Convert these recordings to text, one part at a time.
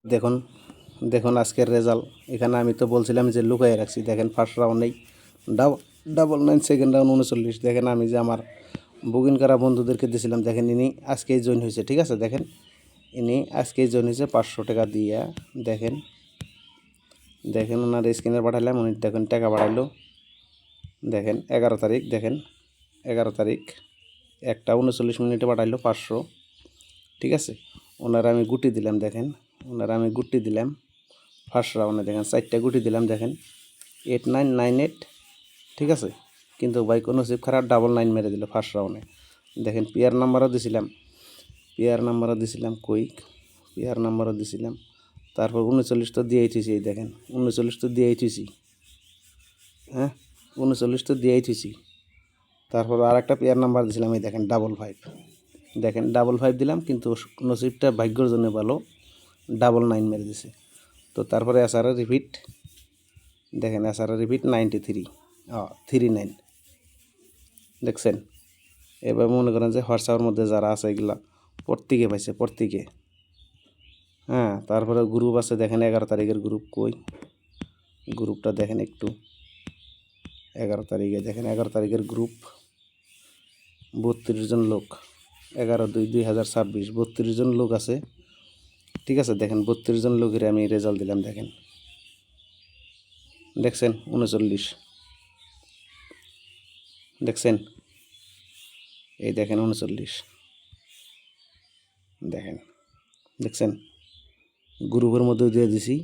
দেখুন দেখুন আজকের রেজাল্ট। এখানে আমি তো বলছিলাম যে লুকাই রাখছি। দেখেন ফার্স্ট রাউন্ডেই ডাবল 9, সেকেন্ড রাউন্ড 39। দেখেন আমি যে আমার বুকিং করা বন্ধুদেরকে দিয়েছিলাম, দেখেন ইনি আজকেই জয়েন হয়েছে। ঠিক আছে, দেখেন ইনি আজকেই জয়েন হয়েছে 500 টাকা দিয়ে। দেখেন দেখেন ওনার স্ক্রিনে পাঠালাম, উনি দেখেন টাকা বাড়াইলো। দেখেন 11 তারিখ, দেখেন 11 তারিখ 1:39 পাঠাইলো 500। ঠিক আছে, ওনারা আমি গুটি দিলাম। দেখেন ওনারা আমি গুটি দিলাম ফার্স্ট রাউন্ডে। দেখেন 4টা গুটি দিলাম। দেখেন 8998। ঠিক আছে, কিন্তু ভাই কোনো সিপ খারাপ ডাবল 9 মেরে দিল ফার্স্ট রাউন্ডে। দেখেন পিয়ার নাম্বারও দিছিলাম, পিয়ার নাম্বারও দিছিলাম। তারপর 39 তো দিয়েই থুইছি। এই দেখেন 39 তো দিয়েই থুইছি। হ্যাঁ 39 তো দিয়েই থুইছি। তারপর আর একটা পেয়ার নাম্বার দিছিলাম। এই দেখেন 55। দেখেন 55 দিলাম, কিন্তু নসিবটা ভাগ্যর জন্য ভালো, ডাবল 9 মেরে দিছে। তো তারপরে এসআর রিপিট। দেখেন এসআর রিপিট 93 39। দেখছেন, এবার মনে করেন যে হোয়াটসঅ্যাপের মধ্যে যারা আছে এগুলা প্রত্যেকে পাইছে, প্রত্যেকে। হ্যাঁ, তারপরে গ্রুপ আছে। দেখেন 11 তারিখের গ্রুপ কই, গ্রুপটা দেখেন একটু। 11 তারিখে দেখেন 11 তারিখের গ্রুপ 32 জন লোক। 11/2/2026 32 জন লোক আছে। ঠিক আছে, দেখেন 32 জন লোকের আমি রেজাল্ট দিলাম। দেখেন দেখছেন 39। দেখছেন, এই দেখেন 39। দেখেন দেখছেন, গ্রুপের মধ্যে দিয়ে দিছি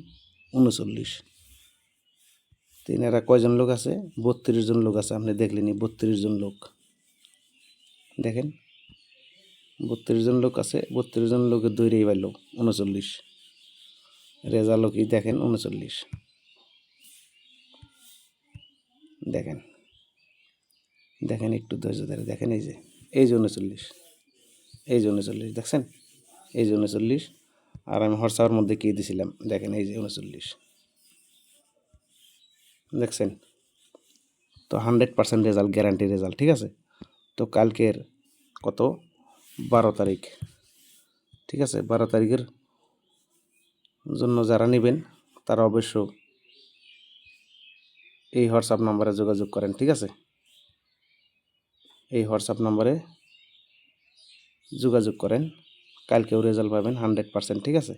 39। তিনারা কয়জন লোক আছে? 32 জন লোক আছে। আপনি দেখলেনি 32 জন লোক। দেখেন 32 জন লোক আছে। 32 জন লোকের দৈরেই পাইল 39। রেজাল্ট কি দেখেন 39। দেখেন দেখেন একটু ধৈর্য ধরে দেখেন। এই যে 39, এই যে 39। দেখছেন এই যে 39। আর আমি হোয়াটসঅ্যাপের মধ্যে কি দিয়েছিলাম দেখেন, এই যে 39। দেখছেন, তো 100% রেজাল্ট, গ্যারান্টি রেজাল্ট। ঠিক আছে, তো কালকের কত 12 তারিখ। ঠিক আছে, 12 তারিখের জন্য যারা নেবেন তারা অবশ্য এই হোয়াটসঅ্যাপ নাম্বারে যোগাযোগ করেন। ঠিক আছে, এই হোয়াটসঅ্যাপ নাম্বারে যোগাযোগ করেন, কালকেও রেজাল্ট পাবেন 100%। ঠিক আছে,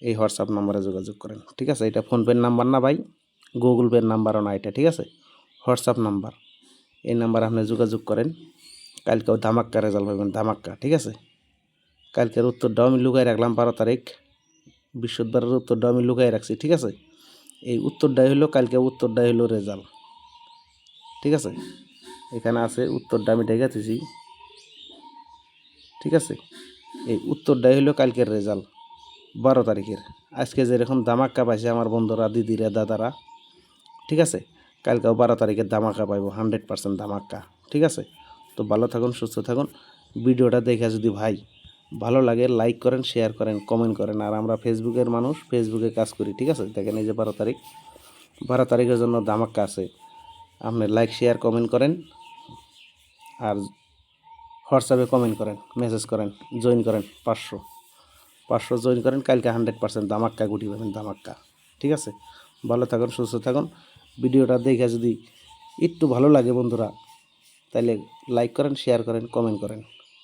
এই হোয়াটসঅ্যাপ নাম্বারে যোগাযোগ করেন। ঠিক আছে, এটা ফোনপের নাম্বার না ভাই, গুগল পের নাম্বারও না এটা। ঠিক আছে, হোয়াটসঅ্যাপ নাম্বার। এই নাম্বারে আপনি যোগাযোগ করেন, কালকেও ধামাক্কা রেজাল্ট পাবেন, ধামাক্কা। ঠিক আছে, কালকের উত্তরটাও আমি লুকাই রাখলাম। 12 তারিখ বৃহস্পতিবারের উত্তরটাও আমি লুকাই রাখছি। ঠিক আছে, এই উত্তরটাই হলো কালকে, উত্তরটাই হলো রেজাল্ট। ঠিক আছে, এখানে আছে উত্তরটা আমি দেখে দিয়েছি। ঠিক আছে, এই উত্তরটাই হলো কালকের রেজাল্ট 12 তারিখের। আজকে যেরকম ধামাক্কা পাইছে আমার বন্ধুরা, দিদিরা, দাদারা, ঠিক আছে, কালকেও 12 তারিখের ধামাক্কা পাইব, 100% ধামাক্কা। ঠিক আছে, তো ভালো থাকুন, সুস্থ থাকুন। ভিডিওটা দেখে যদি ভাই ভালো লাগে লাইক করেন, শেয়ার করেন, কমেন্ট করেন। আর আমরা ফেসবুকের মানুষ, ফেসবুকে কাজ করি। ঠিক আছে, দেখেন এই যে 12 তারিখ, 12 তারিখের জন্য ধামাক্কা আছে। আপনি লাইক, শেয়ার, কমেন্ট করেন, আর হোয়াটসঅ্যাপে কমেন্ট করেন, মেসেজ করেন, জয়েন করেন। 500 জয়েন করেন, কালকে 100% ধামাক্কা গুটি পাবেন, ধামাক্কা। ঠিক আছে, ভালো থাকুন, সুস্থ থাকুন। ভিডিওটা দেখে যদি একটু ভালো লাগে বন্ধুরা, তাহলে লাইক করেন, শেয়ার করেন, কমেন্ট করেন।